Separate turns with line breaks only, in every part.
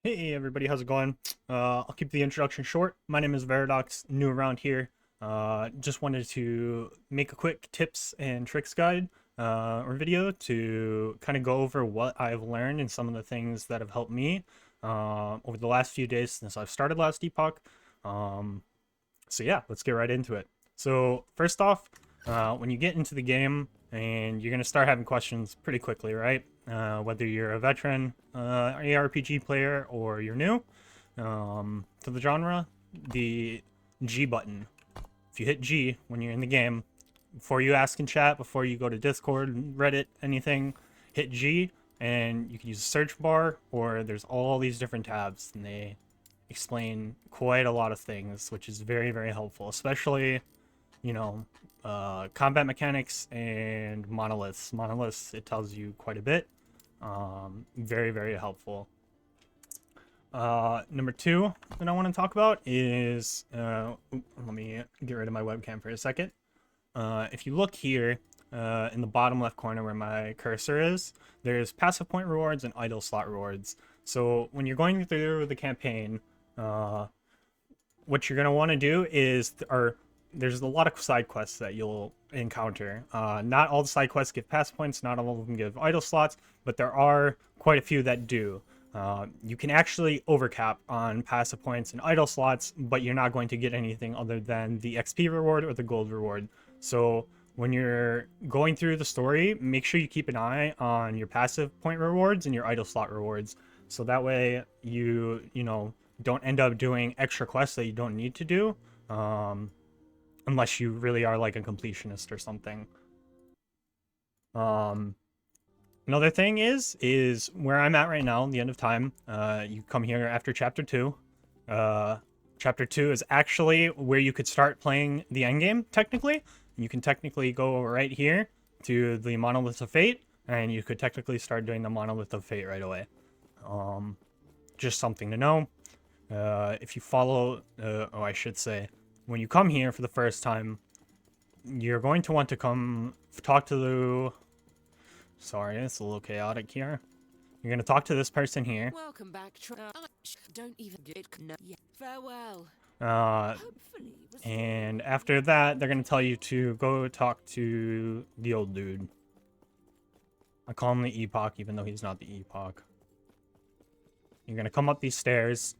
Hey everybody, how's it going? I'll keep the introduction short. My name is Veridox, new around here. Just wanted to make a quick tips and tricks guide or video to kind of go over what I've learned and some of the things that have helped me over the last few days since I've started last Epoch. Um, so yeah, let's get right into it. So first off, when you get into the game and you're gonna start having questions pretty quickly, right? Whether you're a veteran ARPG player or you're new to the genre, the G button. If you hit G when you're in the game, before you ask in chat, before you go to Discord, Reddit, anything, hit G, and you can use the search bar, or there's all these different tabs, and they explain quite a lot of things, which is very, very helpful, especially, you know, combat mechanics and monoliths. Monoliths, it tells you quite a bit. Very, very helpful. Number two that I want to talk about is, let me get rid of my webcam for a second. If you look here in the bottom left corner where my cursor is, there's passive point rewards and idle slot rewards. So when you're going through the campaign, what you're going to want to do is, there's a lot of side quests that you'll encounter. Not all the side quests give pass points, not all of them give idle slots, but there are quite a few that do. You can actually overcap on passive points and idle slots, but you're not going to get anything other than the XP reward or the gold reward. So when you're going through the story, make sure you keep an eye on your passive point rewards and your idle slot rewards. So that way you don't end up doing extra quests that you don't need to do. Unless you really are like a completionist or something. Another thing is where I'm at right now, the end of time. You come here after chapter 2. Chapter 2 is actually where you could start playing the endgame, technically. You can technically go right here to the Monolith of Fate, and you could technically start doing the Monolith of Fate right away. Just something to know. If you follow, I should say, when you come here for the first time, you're going to want to come talk to the... Sorry, it's a little chaotic here. You're going to talk to this person here.
Welcome back. Don't even get farewell.
And after that, they're going to tell you to go talk to the old dude. I call him the Epoch, even though he's not the Epoch. You're going to come up these stairs.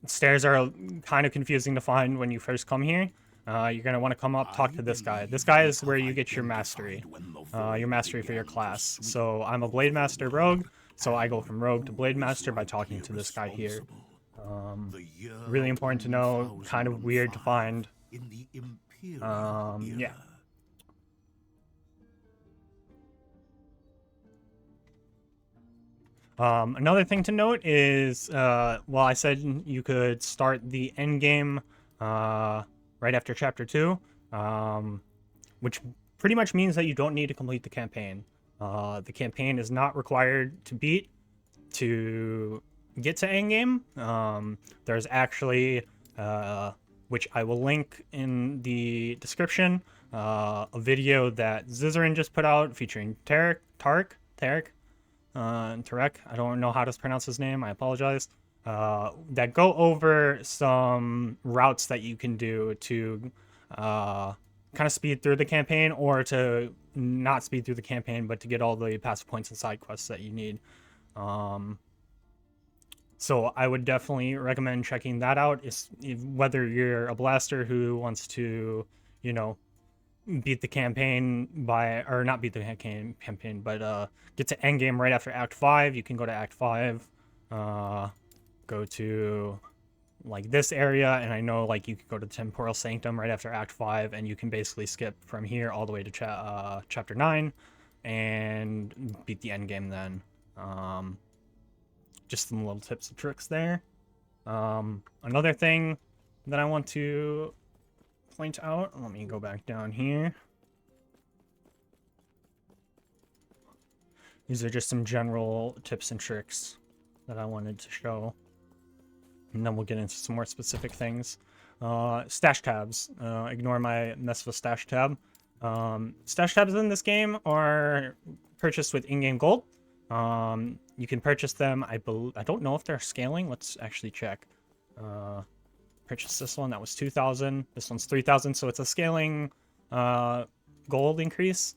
Stairs are kind of confusing to find when you first come here. You're going to want to come up, talk to this guy. This guy is where you get your mastery for your class. So I'm a Blade Master Rogue, so I go from Rogue to Blade Master by talking to this guy here. Really important to know, kind of weird to find. Yeah. Another thing to note is, well, I said you could start the end game right after chapter 2, which pretty much means that you don't need to complete the campaign. The campaign is not required to beat to get to endgame. There's actually, which I will link in the description, a video that Zizarin just put out featuring Tarek, I don't know how to pronounce his name, I apologize, that go over some routes that you can do to kind of speed through the campaign, or to not speed through the campaign, but to get all the passive points and side quests that you need. So I would definitely recommend checking that out, whether you're a blaster who wants to, beat the campaign or not beat the campaign, but get to endgame right after Act 5. You can go to Act 5, go to like this area, and I know like you could go to Temporal Sanctum right after Act 5, and you can basically skip from here all the way to Chapter 9 and beat the endgame then. Just some little tips and tricks there. Another thing that I want to point out, let me go back down here. These are just some general tips and tricks that I wanted to show, and then we'll get into some more specific things. Stash tabs. Ignore my mess with stash tab. Stash tabs in this game are purchased with in-game gold. You can purchase them. I don't know if they're scaling. Let's actually check. Purchase this one. That was 2,000. This one's 3,000. So it's a scaling gold increase.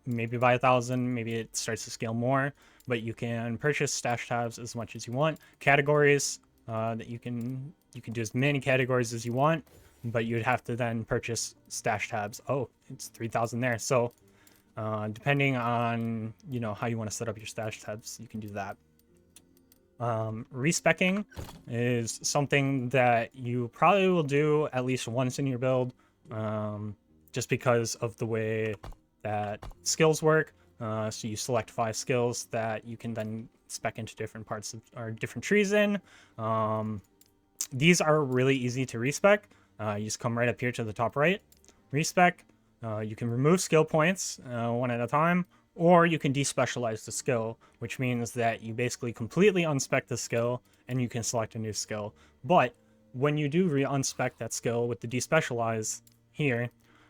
Maybe by 1,000. Maybe it starts to scale more. But you can purchase stash tabs as much as you want. Categories that you can do as many categories as you want. But you'd have to then purchase stash tabs. Oh, it's 3,000 there. So depending on how you want to set up your stash tabs, you can do that. Respecking is something that you probably will do at least once in your build, just because of the way that skills work. So you select 5 skills that you can then spec into different parts of, or different trees in. These are really easy to respec. You just come right up here to the top right, respec. You can remove skill points one at a time, or you can despecialize the skill, which means that you basically completely unspec the skill and you can select a new skill. But when you do unspec that skill with the despecialize here,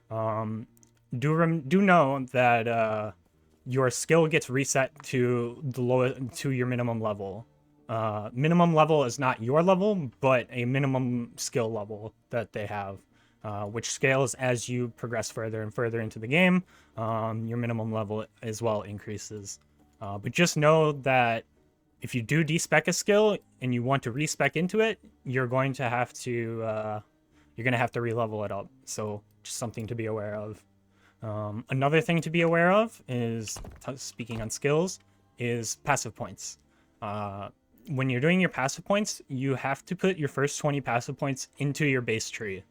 do know that your skill gets reset to your minimum level. Minimum level is not your level, but a minimum skill level that they have, which scales as you progress further and further into the game. Your minimum level as well increases. But just know that if you do despec a skill and you want to respec into it, you're going to have to re-level it up. So just something to be aware of. Another thing to be aware of is, speaking on skills, is passive points. When you're doing your passive points, you have to put your first 20 passive points into your base tree.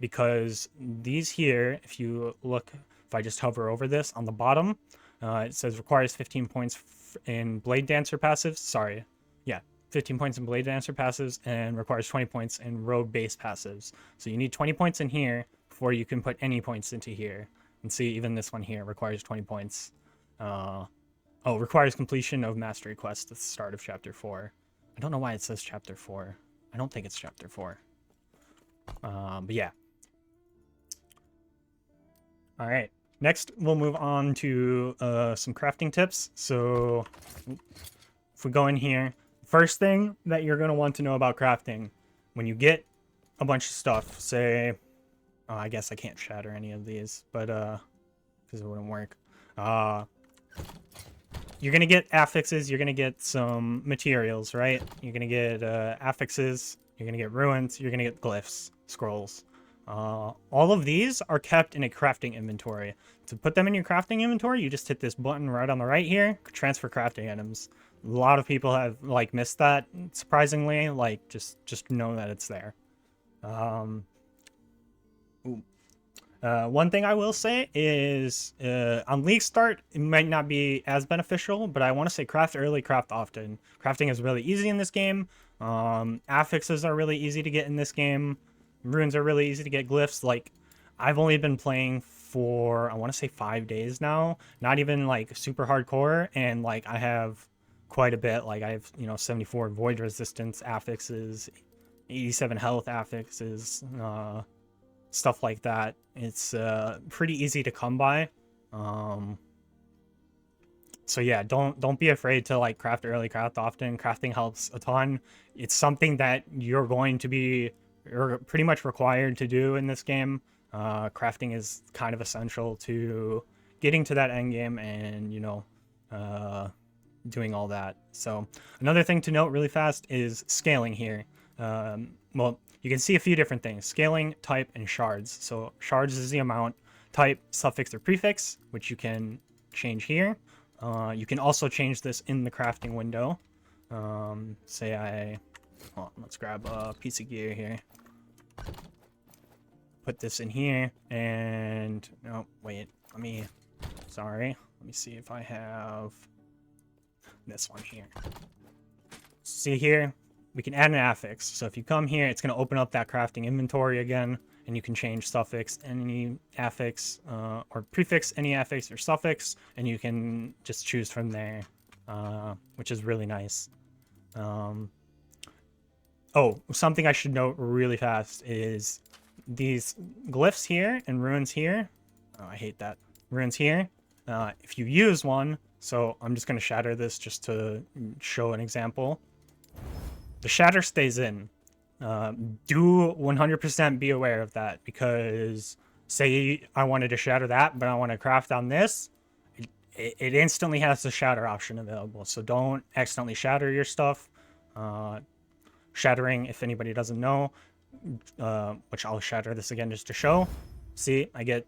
Because these here, if you look, if I just hover over this on the bottom, it says requires 15 points in Blade Dancer passives. Sorry. Yeah, 15 points in Blade Dancer passives and requires 20 points in Rogue base passives. So you need 20 points in here before you can put any points into here. And see, even this one here requires 20 points. Requires completion of Mastery Quest at the start of Chapter 4. I don't know why it says Chapter 4. I don't think it's Chapter 4. But yeah. All right. Next, we'll move on to some crafting tips. So if we go in here, first thing that you're going to want to know about crafting, when you get a bunch of stuff, say, I guess I can't shatter any of these, but because it wouldn't work. You're going to get affixes, you're going to get some materials, right? You're going to get affixes, you're going to get ruins, you're going to get glyphs, scrolls. All of these are kept in a crafting inventory. To put them in your crafting inventory, you just hit this button right on the right here, transfer crafting items. A lot of people have missed that, surprisingly. Just know that it's there. One thing I will say is on League Start, it might not be as beneficial, but I want to say craft early, craft often. Crafting is really easy in this game. Affixes are really easy to get in this game. Runes are really easy to get. Glyphs, I've only been playing for, I want to say 5 days now. Not even super hardcore, and I have quite a bit. I have 74 void resistance affixes, 87 health affixes, stuff like that. It's pretty easy to come by. So yeah, don't be afraid to craft early, craft often. Crafting helps a ton. It's something that you're pretty much required to do in this game. Crafting is kind of essential to getting to that end game and doing all that. So another thing to note really fast is scaling here. Well, you can see a few different things: scaling, type, and shards. So shards is the amount, type, suffix, or prefix, which you can change here. You can also change this in the crafting window. Let's grab a piece of gear here. Put this in here, and oh wait, let me see if I have this one here. See here, we can add an affix. So if you come here, it's going to open up that crafting inventory again, and you can change suffix any affix or prefix any affix or suffix, and you can just choose from there, which is really nice. Something I should note really fast is these glyphs here and runes here. Oh, I hate that. Runes here. If you use one, So I'm just going to shatter this just to show an example. The shatter stays in. Do 100% be aware of that, because say I wanted to shatter that, but I want to craft on this, it instantly has the shatter option available. So don't accidentally shatter your stuff. Shattering, if anybody doesn't know, which I'll shatter this again just to show. See, I get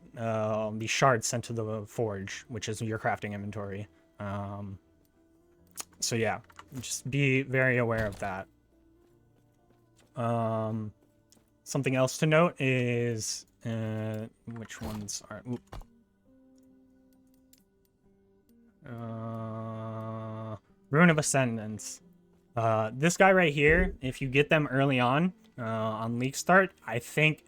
these shards sent to the forge, which is your crafting inventory. So yeah, just be very aware of that. Something else to note is which ones are. Rune of Ascendance. This guy right here, if you get them early on League Start, I think,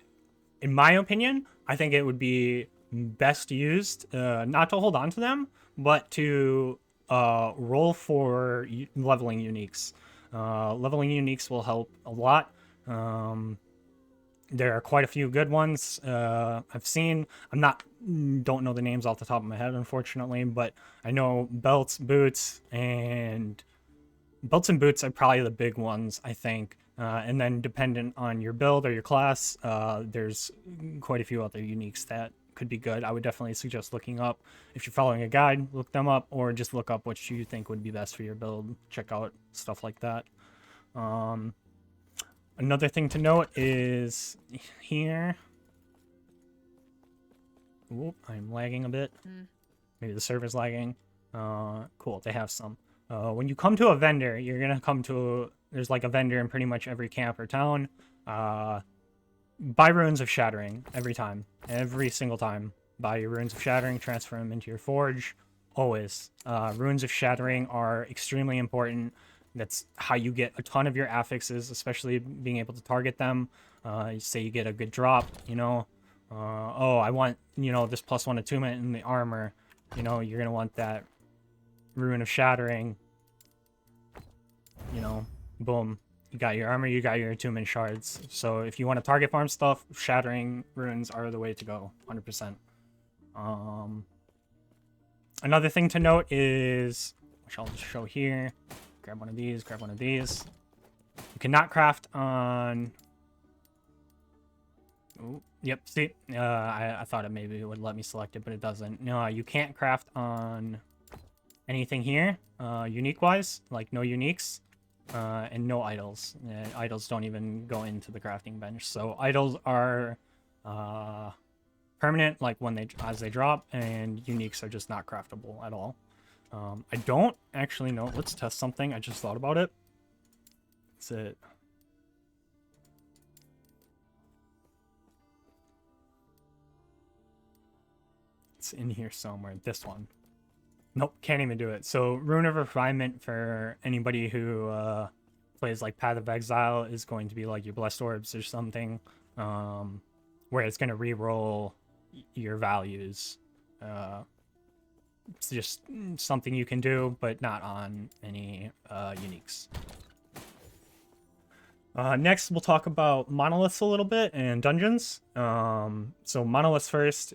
in my opinion, I think it would be best used not to hold on to them, but to roll for leveling uniques. Leveling uniques will help a lot. There are quite a few good ones I've seen. Don't know the names off the top of my head, unfortunately, but I know belts, boots, and belts and boots are probably the big ones, I think. And then dependent on your build or your class, there's quite a few other uniques that could be good. I would definitely suggest looking up. If you're following a guide, look them up, or just look up what you think would be best for your build. Check out stuff like that. Another thing to note is here. Oop, I'm lagging a bit. Maybe the server's lagging. Cool, they have some. When you come to a vendor, you're gonna come to there's like a vendor in pretty much every camp or town. Buy runes of shattering every single time. Buy your runes of shattering, transfer them into your forge. Always. Runes of shattering are extremely important. That's how you get a ton of your affixes, especially being able to target them. Say you get a good drop, oh, I want, this +1 attunement in the armor. You're going to want that rune of shattering. Boom. You got your armor, you got your attunement shards. So if you want to target farm stuff, shattering runes are the way to go, 100%. Another thing to note is, which I'll just show here. Grab one of these, grab one of these. You cannot craft on... Ooh, yep, see? I thought it maybe would let me select it, but it doesn't. No, you can't craft on anything here, unique-wise, like no uniques, and no idols. Idols don't even go into the crafting bench. So idols are permanent, like as they drop, and uniques are just not craftable at all. I don't actually know. Let's test something. I just thought about it. That's it. It's in here somewhere. This one. Nope, can't even do it. So Rune of Refinement for anybody who plays like Path of Exile is going to be like your Blessed Orbs or something, where it's going to re-roll your values. It's just something you can do, but not on any uniques. Next, we'll talk about monoliths a little bit and dungeons. So monoliths first.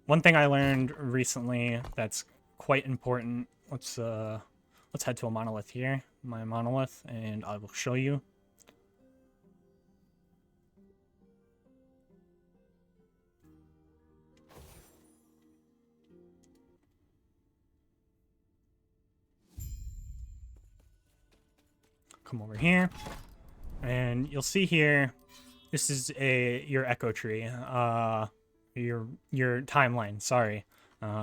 One thing I learned recently that's quite important. Let's head to a monolith here. My monolith, and I will show you. Come over here, and you'll see here, this is your echo tree, your timeline, sorry.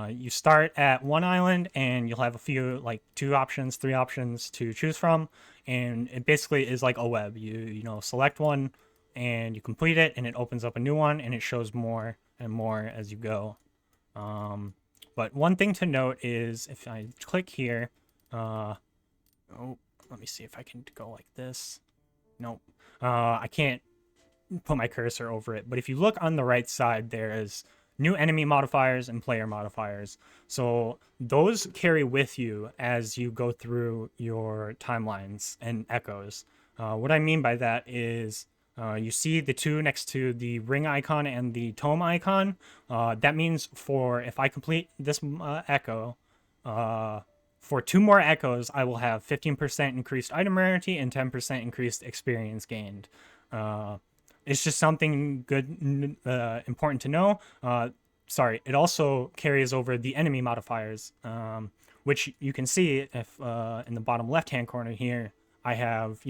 You start at one island, and you'll have a few, like 2 options, 3 options to choose from, and it basically is like a web. You select one, and you complete it, and it opens up a new one, and it shows more and more as you go. But one thing to note is, if I click here, let me see if I can go like this. Nope. I can't put my cursor over it. But if you look on the right side, there is new enemy modifiers and player modifiers. So those carry with you as you go through your timelines and echoes. What I mean by that is you see the 2 next to the ring icon and the tome icon. That means if I complete this echo, For 2 more echoes, I will have 15% increased item rarity and 10% increased experience gained. It's just something good, important to know. Sorry, it also carries over the enemy modifiers, which you can see if in the bottom left-hand corner here, I have,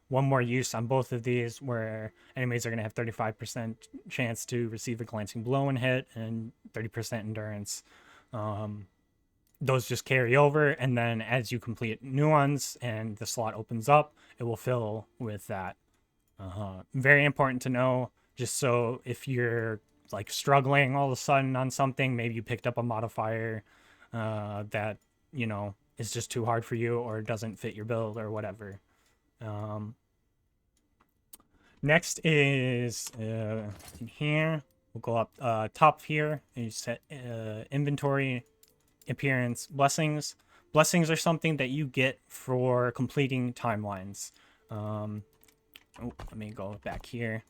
one more use on both of these where enemies are going to have 35% chance to receive a glancing blow and hit and 30% endurance. Those just carry over, and then as you complete new ones and the slot opens up, it will fill with that. Very important to know, just so if you're like struggling all of a sudden on something, maybe you picked up a modifier that is just too hard for you or doesn't fit your build or whatever. Next is in here. We'll go up top here and you set inventory, appearance, blessings. Blessings are something that you get for completing timelines. Let me go back here.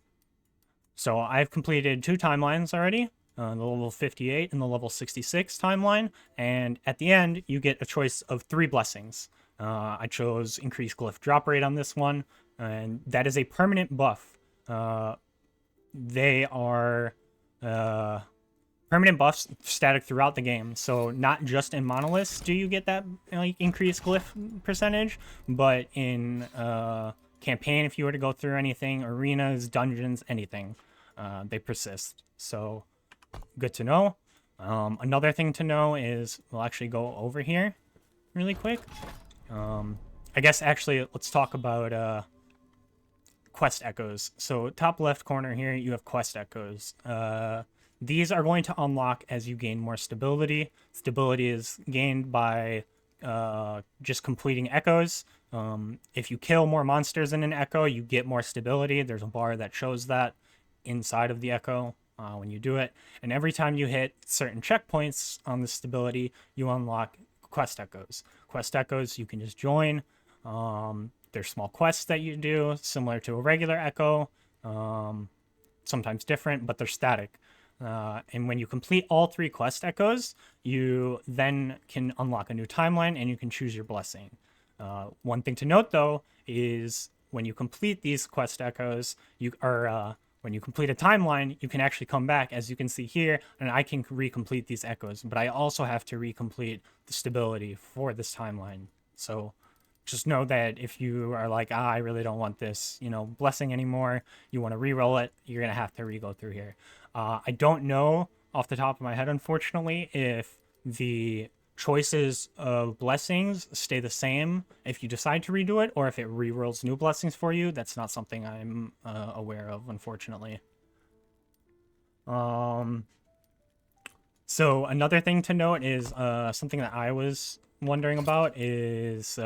So I've completed 2 timelines already, the level 58 and the level 66 timeline, and at the end you get a choice of 3 blessings. I chose increased glyph drop rate on this one, and that is a permanent buff. They are permanent buffs static throughout the game, so not just in monoliths do you get that increased glyph percentage, but in campaign, if you were to go through anything, arenas, dungeons, anything, they persist. So good to know. Another thing to know is we'll actually go over here really quick. I guess actually let's talk about quest echoes. So top left corner here, you have quest echoes. These are going to unlock as you gain more stability. Stability is gained by just completing echoes. If you kill more monsters in an echo, you get more stability. There's a bar that shows that inside of the echo when you do it. And every time you hit certain checkpoints on the stability, you unlock quest echoes. Quest echoes you can just join. There's small quests that you do, similar to a regular echo. Sometimes different, but they're static. And when you complete all 3 quest echoes, you then can unlock a new timeline and you can choose your blessing. One thing to note, though, is when you complete these quest echoes, when you complete a timeline, you can actually come back, as you can see here, and I can recomplete these echoes, but I also have to recomplete the stability for this timeline. So just know that if you are like, I really don't want this, blessing anymore, you want to re-roll it, you're going to have to re-go through here. I don't know off the top of my head, unfortunately, if the choices of blessings stay the same if you decide to redo it, or if it re-rolls new blessings for you. That's not something I'm aware of, unfortunately. So another thing to note is something that I was wondering about is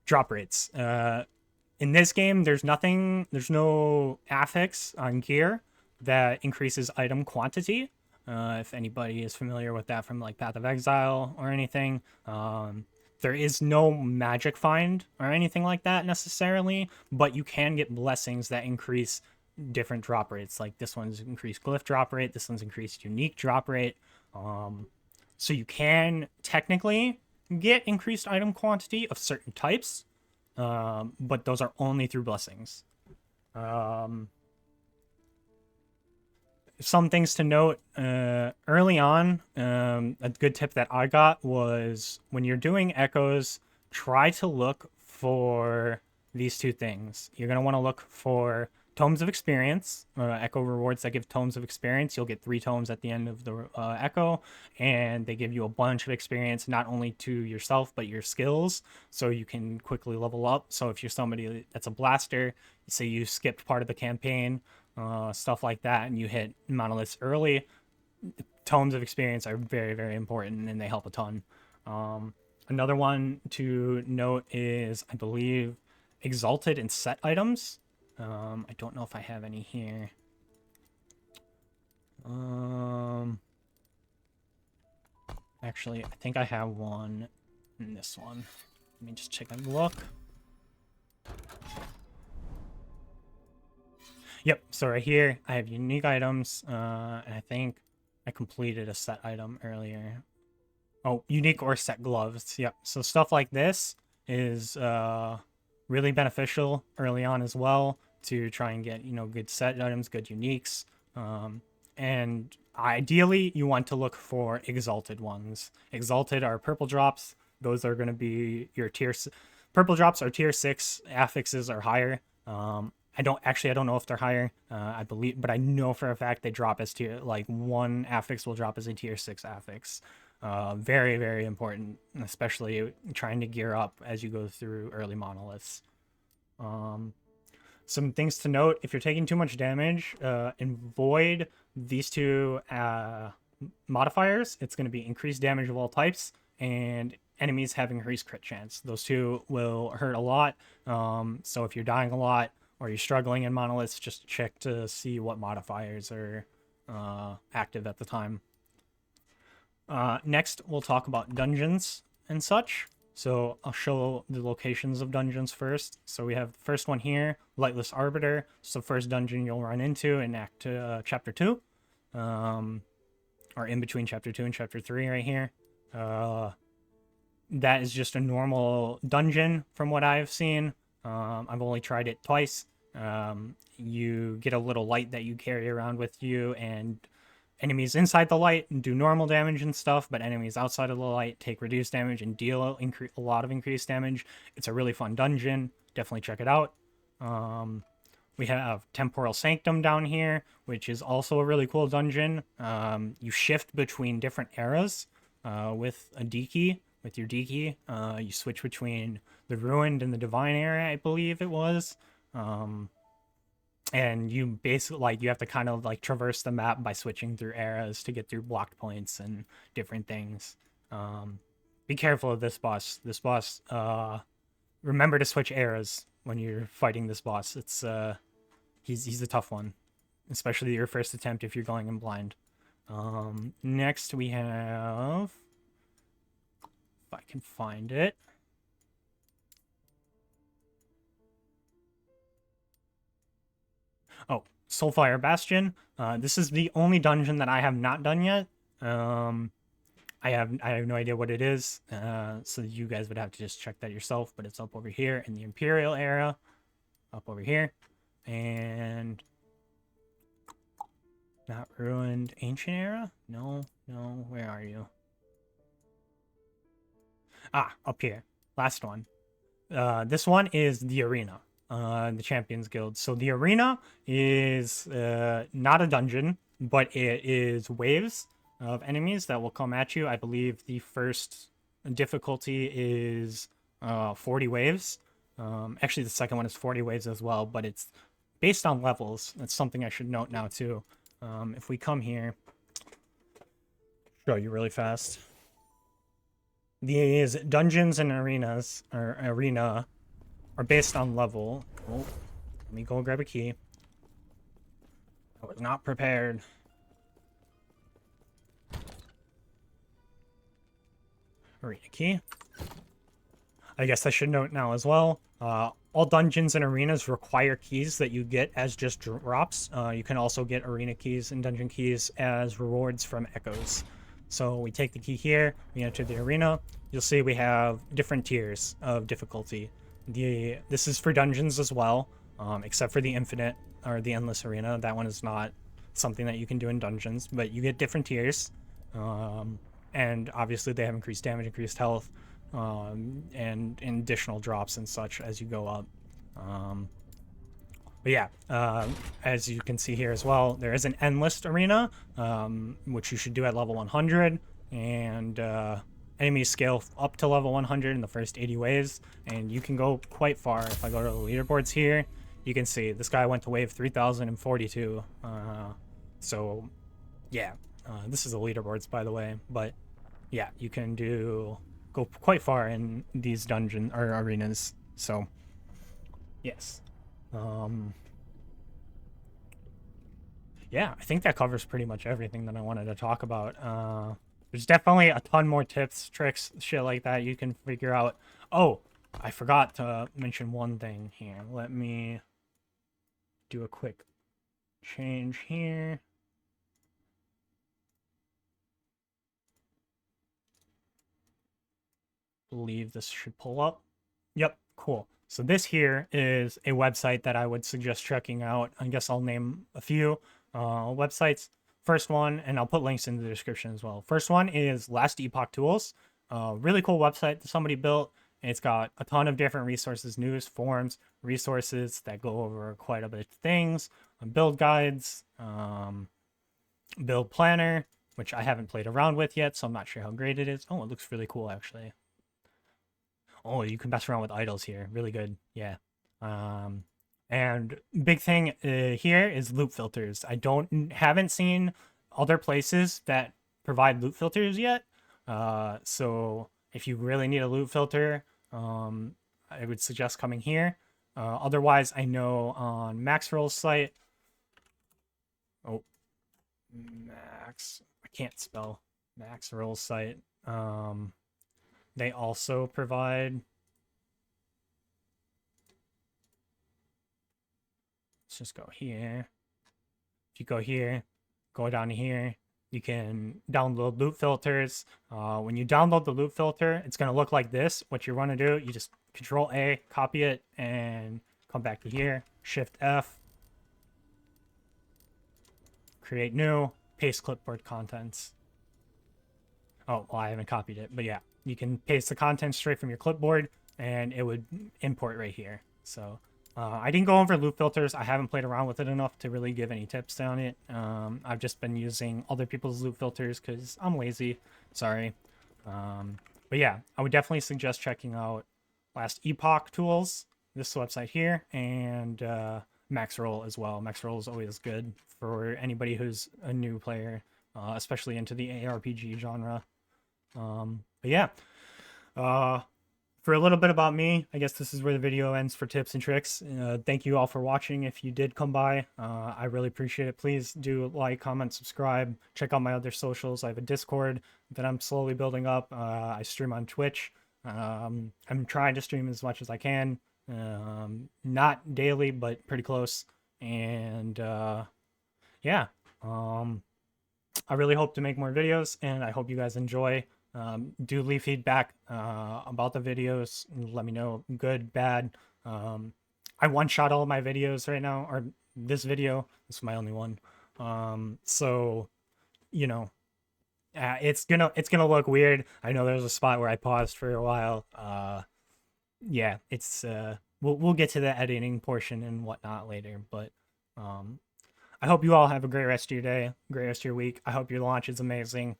drop rates. In this game, there's no affix on gear that increases item quantity. If anybody is familiar with that from like Path of Exile or anything, there is no magic find or anything like that necessarily, but you can get blessings that increase different drop rates. Like this one's increased glyph drop rate, this one's increased unique drop rate. So you can technically get increased item quantity of certain types, but those are only through blessings. Some things to note early on, a good tip that I got was when you're doing echoes, try to look for these 2 things. You're going to want to look for tomes of experience, echo rewards that give tomes of experience. You'll get 3 tomes at the end of the echo, and they give you a bunch of experience, not only to yourself, but your skills, so you can quickly level up. So if you're somebody that's a blaster, say you skipped part of the campaign, stuff like that, and you hit monoliths early, tomes of experience are very, very important, and they help a ton. Another one to note is, I believe, exalted and set items. I don't know if I have any here. Actually, I think I have one in this one. Let me just check and look. Yep, so right here, I have unique items, and I think I completed a set item earlier. Oh, unique or set gloves. Yep. So stuff like this is really beneficial early on as well to try and get, good set items, good uniques. Um, and ideally, you want to look for exalted ones. Exalted are purple drops. Those are going to be your purple drops are tier 6, affixes are higher. I don't know if they're higher. I believe, but I know for a fact they drop as tier, like one affix will drop as a tier 6 affix. Very, very important, especially trying to gear up as you go through early monoliths. Um, some things to note: if you're taking too much damage, avoid these two modifiers. It's going to be increased damage of all types and enemies having increased crit chance. Those two will hurt a lot. So if you're dying a lot or you're struggling in monoliths, just check to see what modifiers are active at the time. Next, we'll talk about dungeons and such. So I'll show the locations of dungeons first. So we have the first one here, Lightless Arbiter. It's the first dungeon you'll run into in Chapter 2. Or in between Chapter 2 and Chapter 3 right here. That is just a normal dungeon from what I've seen. I've only tried it twice. You get a little light that you carry around with you, and enemies inside the light do normal damage and stuff, but enemies outside of the light take reduced damage and deal a lot of increased damage. It's a really fun dungeon. Definitely check it out. We have Temporal Sanctum down here, which is also a really cool dungeon. You shift between different eras with a D key. With your D key, you switch between the Ruined and the Divine era, I believe it was. And you basically you have to kind of traverse the map by switching through eras to get through blocked points and different things. Be careful of this boss. Remember to switch eras when you're fighting this boss. It's he's a tough one, especially your first attempt if you're going in blind. Next we have, if I can find it. Oh, Soulfire Bastion. This is the only dungeon that I have not done yet. I have no idea what it is, so you guys would have to just check that yourself. But it's up over here in the Imperial era, up over here, and not Ruined Ancient era. No, where are you? Ah, up here. Last one. This one is the arena, the Champions Guild. So the arena is not a dungeon, but it is waves of enemies that will come at you. I believe the first difficulty is 40 waves. Actually, the second one is 40 waves as well, but it's based on levels. That's something I should note now too. If we come here, show you really fast. These dungeons and arenas, or arena, are based on level. Oh, let me go grab a key. I was not prepared. Arena key. I guess I should note now as well. All dungeons and arenas require keys that you get as just drops. You can also get arena keys and dungeon keys as rewards from echoes. So we take the key here, we enter the arena. You'll see we have different tiers of difficulty. This is for dungeons as well, except for the infinite or the endless arena. That one is not something that you can do in dungeons, but you get different tiers. And obviously they have increased damage, increased health, and additional drops and such as you go up. But yeah, as you can see here as well, there is an endless arena, which you should do at level 100, and enemies scale up to level 100 in the first 80 waves, and you can go quite far. If I go to the leaderboards here, you can see this guy went to wave 3042. So yeah, this is the leaderboards, by the way, but yeah, you can go quite far in these dungeon or arenas. So yes. Yeah, I think that covers pretty much everything that I wanted to talk about. There's definitely a ton more tips, tricks, shit like that you can figure out. Oh, I forgot to mention one thing here. Let me do a quick change here. believe this should pull up. Yep, cool. So this here is a website that I would suggest checking out. I guess I'll name a few websites. First one, and I'll put links in the description as well. First one is Last Epoch Tools. Really cool website that somebody built. It's got a ton of different resources, news, forums, resources that go over quite a bit of things, build guides, build planner, which I haven't played around with yet, so I'm not sure how great it is. Oh, it looks really cool, actually. Oh, you can mess around with idols here. Really good. Yeah. And big thing here is loop filters. I haven't seen other places that provide loop filters yet. So if you really need a loop filter, I would suggest coming here. Otherwise, I know on Maxroll's site. Oh, I can't spell Maxroll's site. They also provide. Let's just go here. If you go here, go down here, you can download loop filters. When you download the loop filter, it's going to look like this. What you want to do, you just Control A, copy it, and come back to here. Shift F, create new, paste clipboard contents. Oh, well, I haven't copied it, but yeah, you can paste the contents straight from your clipboard, and it would import right here. So I didn't go over loop filters. I haven't played around with it enough to really give any tips on it. I've just been using other people's loop filters because I'm lazy. Sorry. But yeah, I would definitely suggest checking out Last Epoch Tools, this website here, and Maxroll as well. Maxroll is always good for anybody who's a new player, especially into the ARPG genre. But yeah, for a little bit about me, I guess this is where the video ends for tips and tricks. Thank you all for watching. If you did come by, I really appreciate it. Please do like, comment, subscribe. Check out my other socials. I have a Discord that I'm slowly building up. I stream on Twitch. I'm trying to stream as much as I can. Not daily, but pretty close. And yeah, I really hope to make more videos, and I hope you guys enjoy. Do leave feedback about the videos. Let me know, good, bad. I one-shot all of my videos right now, or this video. This is my only one. So, you know, it's gonna look weird. I know there's a spot where I paused for a while. Yeah, it's we'll get to the editing portion and whatnot later, but I hope you all have a great rest of your day, great rest of your week. I hope your launch is amazing.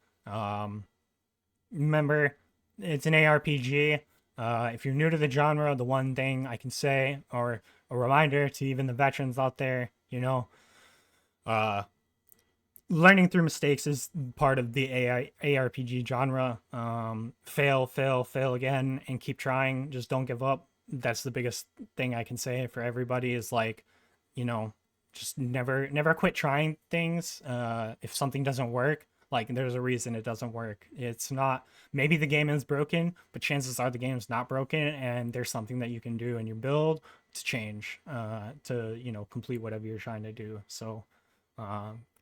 Remember, it's an ARPG. If you're new to the genre, the one thing I can say, or a reminder to even the veterans out there, you know, learning through mistakes is part of the ARPG genre. Fail, fail, fail again, and keep trying. Just don't give up. That's the biggest thing I can say for everybody is, like, you know, just never quit trying things. If something doesn't work, like, there's a reason it doesn't work. It's not, maybe the game is broken, but chances are the game's not broken, and there's something that you can do in your build to change, to, you know, complete whatever you're trying to do. So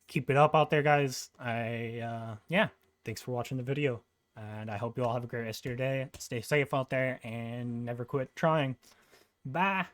keep it up out there, guys. Yeah, thanks for watching the video, and I hope you all have a great rest of your day. Stay safe out there and never quit trying. Bye.